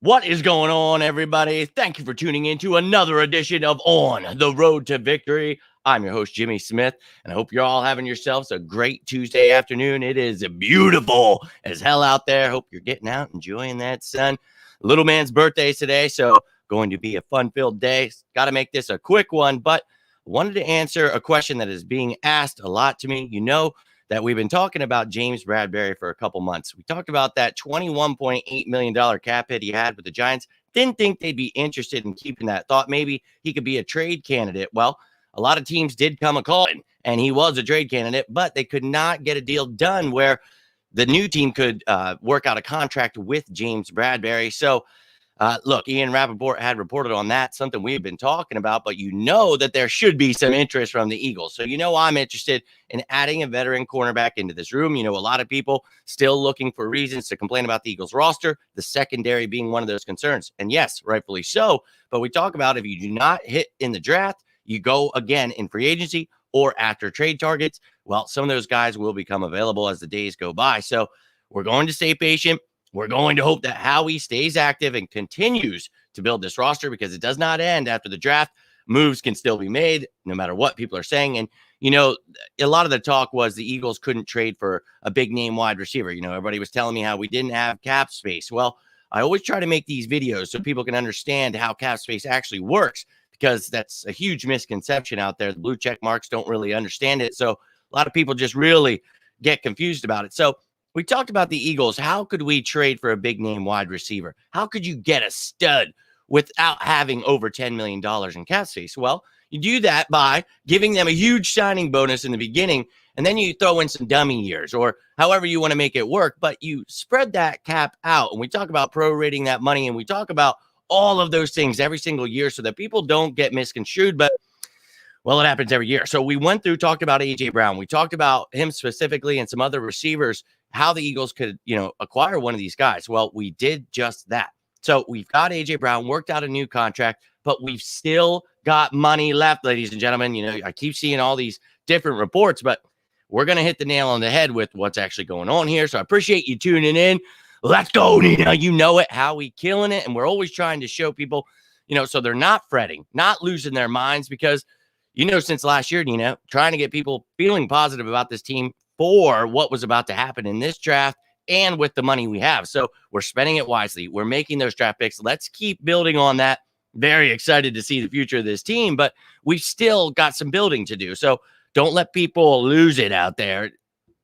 What is going on, everybody? Thank you for tuning in to another edition of On the Road to Victory. I'm your host, Jimmy Smith, and I hope you're all having yourselves a great Tuesday afternoon. It is beautiful as hell out there. Hope you're getting out, enjoying that sun. Little man's birthday is today, so going to be a fun-filled day. Got to make this a quick one, but wanted to answer a question that is being asked a lot to me. You know that we've been talking about James Bradberry for a couple months. We talked about that $21.8 million cap hit he had with the Giants. Didn't think they'd be interested in keeping that. Thought maybe he could be a trade candidate. Well, a lot of teams did come a calling, and he was a trade candidate, but they could not get a deal done where the new team could work out a contract with James Bradberry. So look, Ian Rappaport had reported on that, something we've been talking about, but you know that there should be some interest from the Eagles. So you know I'm interested in adding a veteran cornerback into this room. You know, a lot of people still looking for reasons to complain about the Eagles roster, the secondary being one of those concerns. And yes, rightfully so. But we talk about if you do not hit in the draft, you go again in free agency or after trade targets. Well, some of those guys will become available as the days go by. So we're going to stay patient. We're going to hope that Howie stays active and continues to build this roster because it does not end after the draft. Moves can still be made no matter what people are saying. And, you know, a lot of the talk was the Eagles couldn't trade for a big name wide receiver. You know, everybody was telling me how we didn't have cap space. Well, I always try to make these videos so people can understand how cap space actually works because that's a huge misconception out there. The blue check marks don't really understand it. So a lot of people just really get confused about it. So we talked about the Eagles. How could we trade for a big name wide receiver? How could you get a stud without having over $10 million in cap space? Well, you do that by giving them a huge signing bonus in the beginning, and then you throw in some dummy years or however you want to make it work, but you spread that cap out. And we talk about prorating that money, and we talk about all of those things every single year so that people don't get misconstrued. But well, it happens every year. So we went through, talked about A.J. Brown. We talked about him specifically and some other receivers, how the Eagles could, acquire one of these guys. Well, we did just that. So we've got A.J. Brown, worked out a new contract, but we've still got money left, ladies and gentlemen. You know, I keep seeing all these different reports, but we're going to hit the nail on the head with what's actually going on here. So I appreciate you tuning in. Let's go, Nina. You know it, how we killing it. And we're always trying to show people, so they're not fretting, not losing their minds because since last year, Nina, trying to get people feeling positive about this team for what was about to happen in this draft and with the money we have. So we're spending it wisely. We're making those draft picks. Let's keep building on that. Very excited to see the future of this team, but we've still got some building to do. So don't let people lose it out there.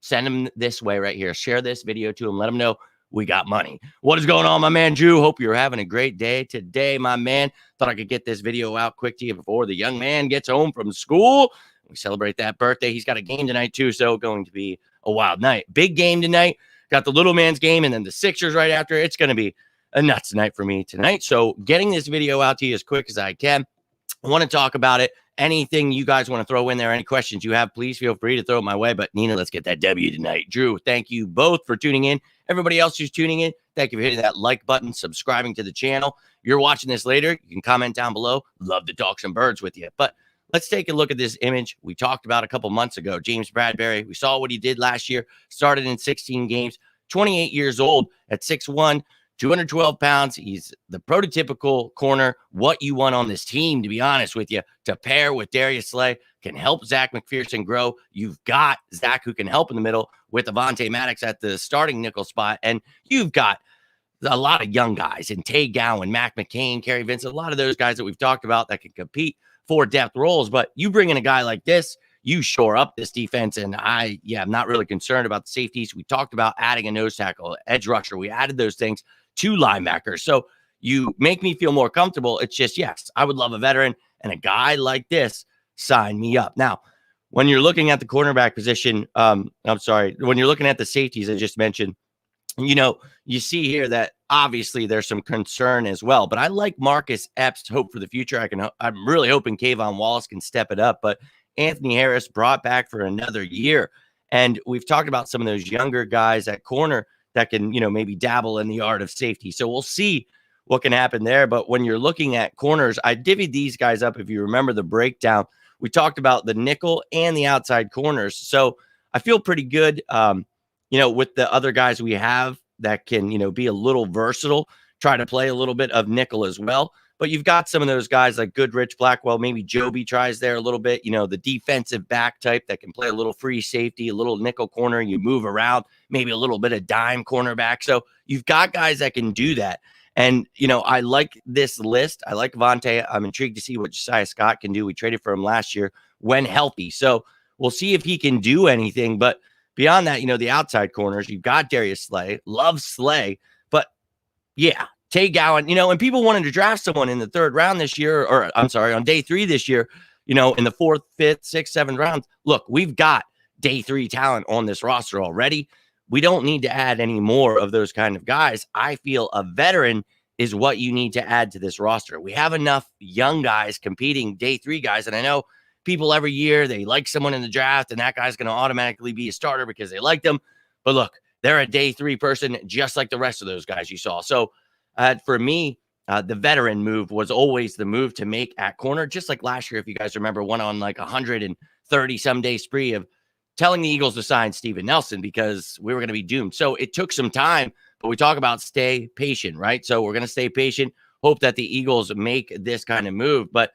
Send them this way right here. Share this video to them. Let them know we got money. What is going on, my man, Drew? Hope you're having a great day today, my man. Thought I could get this video out quick to you before the young man gets home from school. We celebrate that birthday. He's got a game tonight, too, so going to be a wild night. Big game tonight. Got the little man's game and then the Sixers right after. It's going to be a nuts night for me tonight. So getting this video out to you as quick as I can. I want to talk about it. Anything you guys want to throw in there, any questions you have, please feel free to throw it my way. But Nina, let's get that W tonight. Drew, thank you both for tuning in. Everybody else who's tuning in, thank you for hitting that like button, subscribing to the channel. If you're watching this later, you can comment down below. Love to talk some birds with you. But let's take a look at this image we talked about a couple months ago. James Bradberry, we saw what he did last year, started in 16 games, 28 years old at 6'1", 212 pounds. He's the prototypical corner, what you want on this team, to be honest with you, to pair with Darius Slay, can help Zach McPherson grow. You've got Zach who can help in the middle with Avonte Maddox at the starting nickel spot. And you've got a lot of young guys in Tay Gowan, Mac McCain, Kerry Vincent, a lot of those guys that we've talked about that can compete for depth roles. But you bring in a guy like this, you shore up this defense. And I'm not really concerned about the safeties. We talked about adding a nose tackle, edge rusher. We added those things. 2 linebackers. So you make me feel more comfortable. It's just, yes, I would love a veteran and a guy like this. Sign me up. Now, when you're looking at the cornerback position, when you're looking at the safeties I just mentioned, you see here that obviously there's some concern as well. But I like Marcus Epps' hope for the future. I'm really hoping Kayvon Wallace can step it up. But Anthony Harris brought back for another year. And we've talked about some of those younger guys at corner that can, maybe dabble in the art of safety. So we'll see what can happen there. But when you're looking at corners, I divvied these guys up. If you remember the breakdown, we talked about the nickel and the outside corners. So I feel pretty good, with the other guys we have that can, be a little versatile. try to play a little bit of nickel as well. But you've got some of those guys like Goodrich, Blackwell, maybe Joby tries there a little bit, the defensive back type that can play a little free safety, a little nickel corner, you move around, maybe a little bit of dime cornerback. So you've got guys that can do that. And, I like this list. I like Vontae. I'm intrigued to see what Josiah Scott can do. We traded for him last year when healthy. So we'll see if he can do anything. But beyond that, the outside corners, you've got Darius Slay. Love Slay. But, yeah, Tay Gowan, and people wanted to draft someone in the third round this year, or I'm sorry, on day 3 this year, in the 4th, 5th, 6th, 7th rounds. Look, we've got day 3 talent on this roster already. We don't need to add any more of those kind of guys. I feel a veteran is what you need to add to this roster. We have enough young guys competing day 3 guys. And I know people every year, they like someone in the draft and that guy's going to automatically be a starter because they like them. But look, they're a day 3 person, just like the rest of those guys you saw. So for me, the veteran move was always the move to make at corner. Just like last year, if you guys remember, went on like 130 some day spree of telling the Eagles to sign Steven Nelson because we were going to be doomed. So it took some time, but we talk about stay patient, right? So we're going to stay patient, hope that the Eagles make this kind of move. But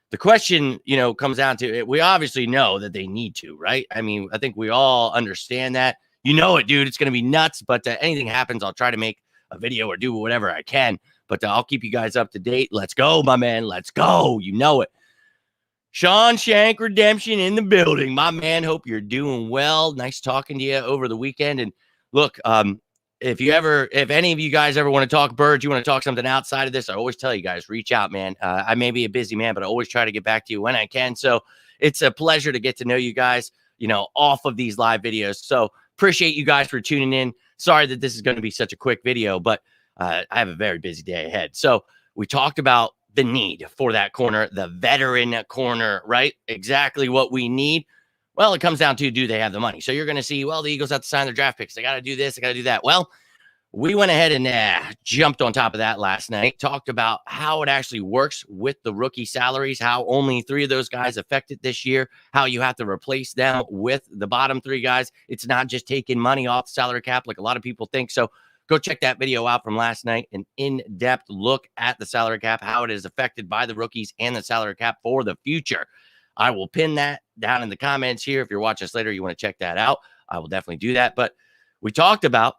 the question, comes down to it. We obviously know that they need to, right? I mean, I think we all understand that. It, dude. It's going to be nuts. But anything happens, I'll try to make a video or do whatever I can. But I'll keep you guys up to date. Let's go, my man. Let's go. You know it. Sean Shank Redemption in the building. My man, hope you're doing well. Nice talking to you over the weekend. And look, if any of you guys ever want to talk birds, you want to talk something outside of this, I always tell you guys, reach out, man. I may be a busy man, but I always try to get back to you when I can. So it's a pleasure to get to know you guys, off of these live videos. So appreciate you guys for tuning in. Sorry that this is going to be such a quick video, but I have a very busy day ahead. So we talked about the need for that corner, the veteran corner, right? Exactly what we need. Well, it comes down to, do they have the money? So you're going to see, well, the Eagles have to sign their draft picks. They got to do this. They got to do that. Well, we went ahead and jumped on top of that last night, talked about how it actually works with the rookie salaries, how only 3 of those guys affected this year, how you have to replace them with the bottom 3 guys. It's not just taking money off the salary cap like a lot of people think. So go check that video out from last night, an in-depth look at the salary cap, how it is affected by the rookies and the salary cap for the future. I will pin that down in the comments here. If you're watching us later, you want to check that out, I will definitely do that. But we talked about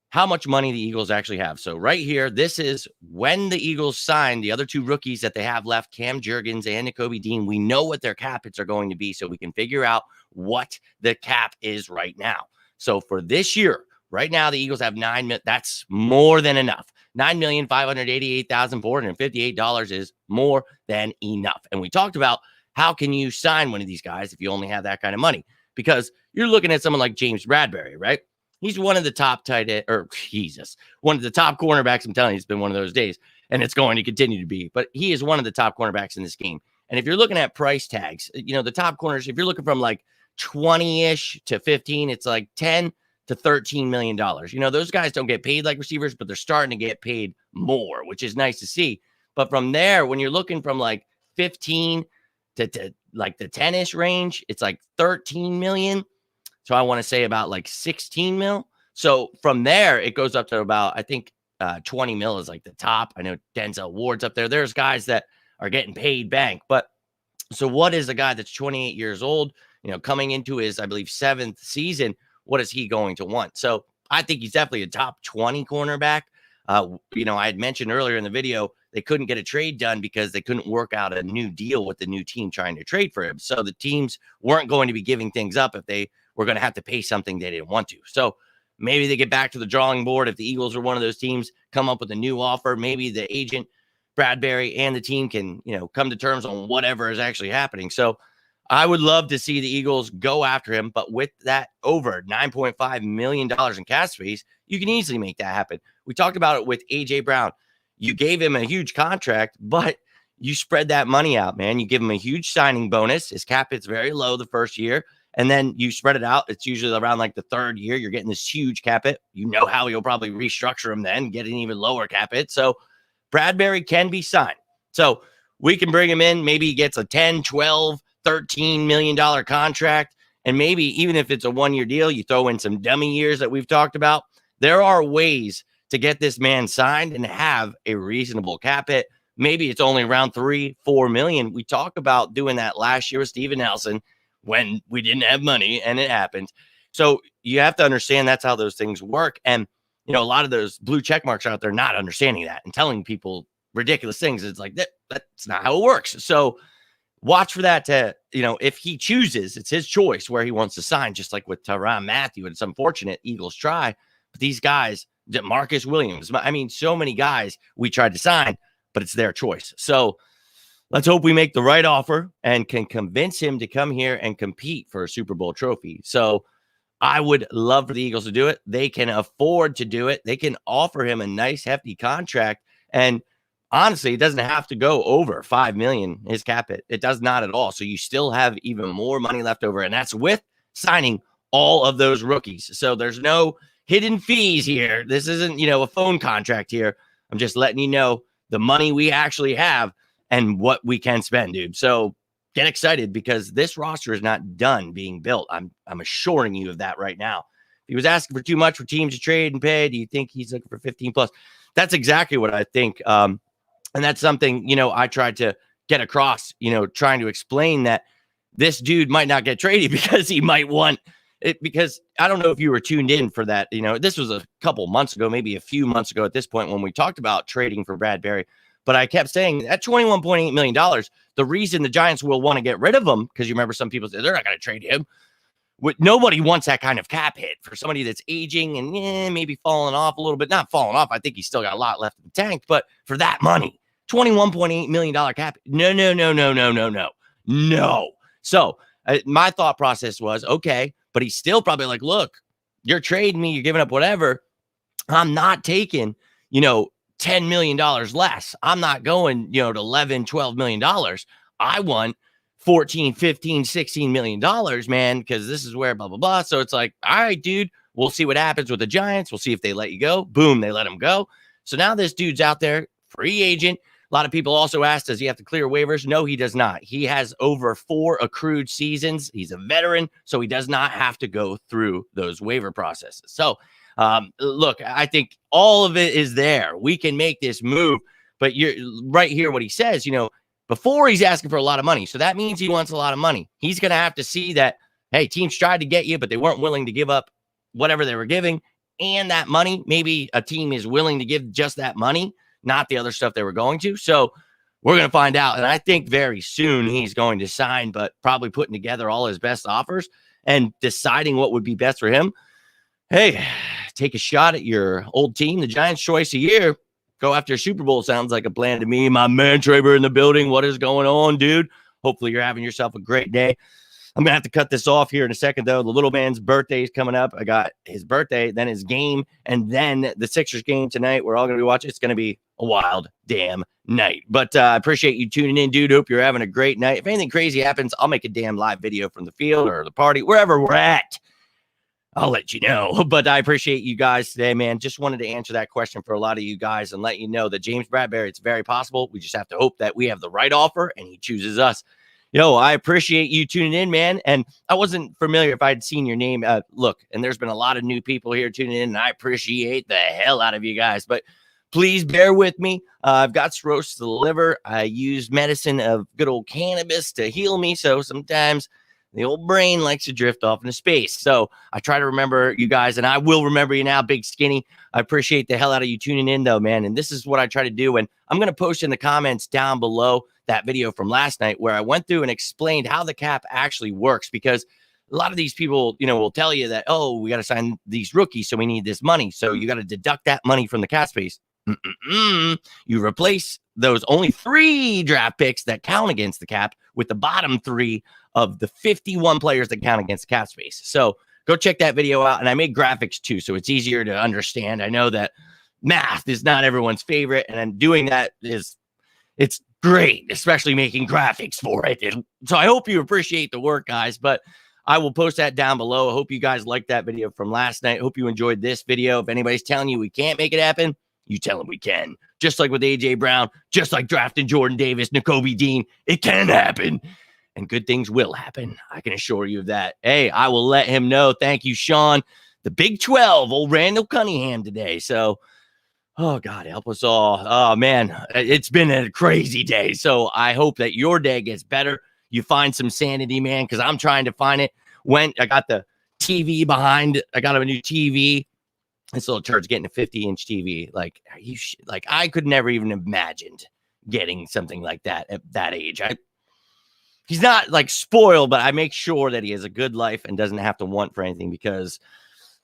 how much money the Eagles actually have. So right here, this is when the Eagles signed the other 2 rookies that they have left, Cam Jurgens and Nakobe Dean. We know what their cap hits are going to be, so we can figure out what the cap is right now. So for this year, right now, the Eagles have $9 million. That's more than enough. $9,588,458 is more than enough. And we talked about, how can you sign one of these guys if you only have that kind of money? Because you're looking at someone like James Bradberry, right? He's one of the top one of the top cornerbacks. I'm telling you, it's been one of those days, and it's going to continue to be. But he is one of the top cornerbacks in this game. And if you're looking at price tags, the top corners, if you're looking from like 20-ish to 15, it's like 10 to $13 million. Those guys don't get paid like receivers, but they're starting to get paid more, which is nice to see. But from there, when you're looking from like 15 to like the 10-ish range, it's like 13 million. So I want to say about like 16 mil. So from there, it goes up to about, I think 20 mil is like the top. I know Denzel Ward's up there. There's guys that are getting paid bank. But so what is a guy that's 28 years old, coming into his, I believe, 7th season? What is he going to want? So I think he's definitely a top 20 cornerback. I had mentioned earlier in the video, they couldn't get a trade done because they couldn't work out a new deal with the new team trying to trade for him. So the teams weren't going to be giving things up if they were going to have to pay something they didn't want to. So maybe they get back to the drawing board. If the Eagles are one of those teams, come up with a new offer, maybe the agent Bradberry and the team can, come to terms on whatever is actually happening. So I would love to see the Eagles go after him, but with that over $9.5 million in cap space, you can easily make that happen. We talked about it with A.J. Brown. You gave him a huge contract, but you spread that money out, man. You give him a huge signing bonus. His cap hit's very low the first year, and then you spread it out. It's usually around like the 3rd year. You're getting this huge cap hit. You know how you'll probably restructure him then, get an even lower cap hit. So Bradberry can be signed. So we can bring him in. Maybe he gets a 10, 12, $13 million contract. And maybe even if it's a 1-year deal, you throw in some dummy years that we've talked about. There are ways to get this man signed and have a reasonable cap hit. Maybe it's only around 3-4 million. We talked about doing that last year with Steven Nelson when we didn't have money, and it happened. So you have to understand that's how those things work. And, you know, a lot of those blue check marks out there not understanding that and telling people ridiculous things. It's like, that's not how it works. So watch for that to, you know, if he chooses, it's his choice where he wants to sign, just like with Tyrann Mathieu. It's unfortunate Eagles try, but these guys, Marcus Williams, I mean, so many guys we tried to sign, but it's their choice. So let's hope we make the right offer and can convince him to come here and compete for a Super Bowl trophy. So I would love for the Eagles to do it. They can afford to do it. They can offer him a nice, hefty contract. And honestly, it doesn't have to go over $5 million, his cap hit. It does not at all. So you still have even more money left over. And that's with signing all of those rookies. So there's no hidden fees here. This isn't, you know, a phone contract here. I'm just letting you know the money we actually have and what we can spend, dude. So get excited because this roster is not done being built. I'm assuring you of that right now. If he was asking for too much for teams to trade and pay, do you think he's looking for 15 plus? That's exactly what I think. And that's something, you know, I tried to get across, you know, trying to explain that this dude might not get traded because he might want it, because I don't know if you were tuned in for that. You know, this was a couple months ago, maybe a few months ago at this point when we talked about trading for Bradberry. But I kept saying that $21.8 million, the reason the Giants will want to get rid of him, because you remember some people said they're not going to trade him. Nobody wants that kind of cap hit for somebody that's aging and maybe falling off a little bit. Not falling off. I think he's still got a lot left in the tank. But for that money, $21.8 million cap. No. So my thought process was, okay, but he's still probably like, look, you're trading me. You're giving up whatever. I'm not taking, you know, $10 million less. I'm not going, you know, to $11-12 million. I want 14, 15, 16 million dollars, man, because this is where blah, blah, blah. So it's like, all right, dude, we'll see what happens with the Giants. We'll see if they let you go. Boom, they let him go. So now this dude's out there, free agent. A lot of people also asked, does he have to clear waivers? No, he does not. He has over 4 accrued seasons. He's a veteran, so he does not have to go through those waiver processes. So look, I think all of it is there. We can make this move, but you're right here. What he says, you know, before he's asking for a lot of money. So that means he wants a lot of money. He's going to have to see that, hey, teams tried to get you, but they weren't willing to give up whatever they were giving. And that money, maybe a team is willing to give just that money, not the other stuff they were going to. So we're going to find out. And I think very soon he's going to sign, but probably putting together all his best offers and deciding what would be best for him. Hey, take a shot at your old team, the Giants, twice a year. Go after a Super Bowl sounds like a plan to me. My man Traver in the building. What is going on, dude? Hopefully you're having yourself a great day. I'm going to have to cut this off here in a second, though. The little man's birthday is coming up. I got his birthday, then his game, and then the Sixers game tonight. We're all going to be watching. It's going to be a wild damn night. But I appreciate you tuning in, dude. Hope you're having a great night. If anything crazy happens, I'll make a damn live video from the field or the party, wherever we're at. I'll let you know. But I appreciate you guys today, man. Just wanted to answer that question for a lot of you guys and let you know that James Bradberry, it's very possible. We just have to hope that we have the right offer and he chooses us. Yo, I appreciate you tuning in, man. And I wasn't familiar if I'd seen your name. Look, and there's been a lot of new people here tuning in, and I appreciate the hell out of you guys. But please bear with me. I've got cirrhosis of the liver. I use medicine of good old cannabis to heal me. So sometimes the old brain likes to drift off into space. So I try to remember you guys, and I will remember you now, Big Skinny. I appreciate the hell out of you tuning in, though, man. And this is what I try to do. And I'm going to post in the comments down below that video from last night where I went through and explained how the cap actually works, because a lot of these people, you know, will tell you that, oh, we got to sign these rookies, so we need this money. So you got to deduct that money from the cap space. You replace those only 3 draft picks that count against the cap with the bottom 3 of the 51 players that count against the cap space. So go check that video out. And I made graphics too, so it's easier to understand. I know that math is not everyone's favorite, and then doing that it's great, especially making graphics for it. So I hope you appreciate the work, guys, but I will post that down below. I hope you guys liked that video from last night. Hope you enjoyed this video. If anybody's telling you we can't make it happen, you tell them we can. Just like with A.J. Brown, just like drafting Jordan Davis, Nakobe Dean, it can happen. And good things will happen. I can assure you of that. Hey, I will let him know. Thank you, Sean. The Big 12, old Randall Cunningham today. So Oh, God, help us all. Oh, man, it's been a crazy day. So I hope that your day gets better. You find some sanity, man, because I'm trying to find it. I got the TV behind. I got a new TV. This little church getting a 50-inch TV. Like, like I could never even imagined getting something like that at that age. He's not like spoiled, but I make sure that he has a good life and doesn't have to want for anything, because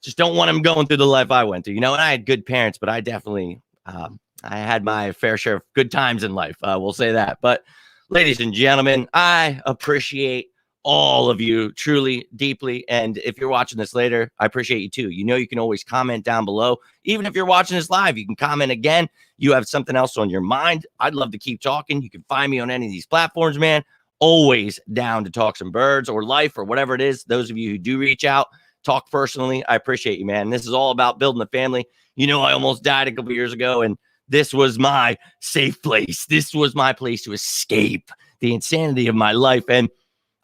just don't want him going through the life I went through. And I had good parents, but I definitely, I had my fair share of good times in life. We'll say that. But ladies and gentlemen, I appreciate all of you truly, deeply. And if you're watching this later, I appreciate you too. You can always comment down below. Even if you're watching this live, you can comment again. You have something else on your mind, I'd love to keep talking. You can find me on any of these platforms, man. Always down to talk some birds or life or whatever it is. Those of you who do reach out, talk personally, I appreciate you, man. This is all about building a family. I almost died a couple years ago, and this was my safe place. This was my place to escape the insanity of my life. And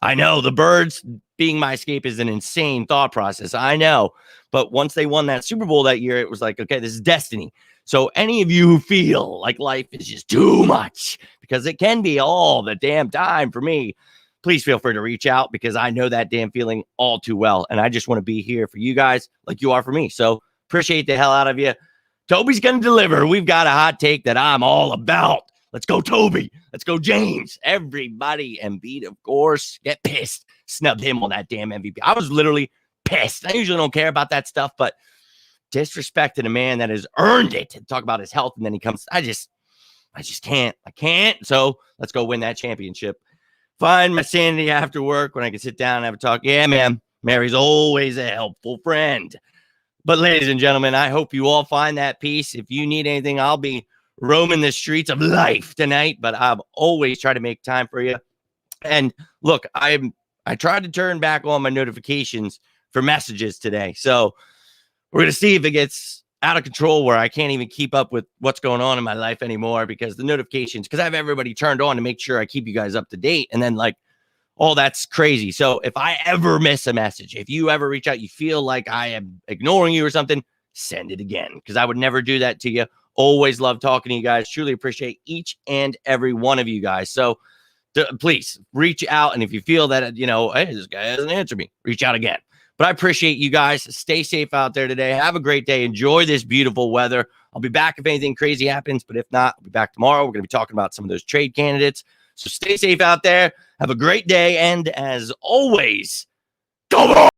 I know the birds being my escape is an insane thought process. I know. But once they won that Super Bowl that year, it was like, okay, this is destiny. So any of you who feel like life is just too much, because it can be all the damn time for me, please feel free to reach out, because I know that damn feeling all too well. And I just want to be here for you guys like you are for me. So appreciate the hell out of you. Toby's going to deliver. We've got a hot take that I'm all about. Let's go, Toby. Let's go, James. Everybody, Embiid, of course, get pissed. Snubbed him on that damn MVP. I was literally pissed. I usually don't care about that stuff, but disrespecting a man that has earned it. Talk about his health, and then he comes. I just can't. I can't. So let's go win that championship. Find my sanity after work when I can sit down and have a talk. Yeah, man. Mary's always a helpful friend. But ladies and gentlemen, I hope you all find that peace. If you need anything, I'll be roaming the streets of life tonight, but I've always tried to make time for you. And look, I tried to turn back on my notifications for messages today. So we're going to see if it gets out of control where I can't even keep up with what's going on in my life anymore, because the notifications, because I have everybody turned on to make sure I keep you guys up to date. And then that's crazy. So if I ever miss a message, if you ever reach out, you feel like I am ignoring you or something, send it again, because I would never do that to you. Always love talking to you guys. Truly appreciate each and every one of you guys. So please reach out. And if you feel that, hey, this guy hasn't answered me, reach out again. But I appreciate you guys. Stay safe out there today. Have a great day. Enjoy this beautiful weather. I'll be back if anything crazy happens. But if not, I'll be back tomorrow. We're going to be talking about some of those trade candidates. So stay safe out there. Have a great day. And as always, go on!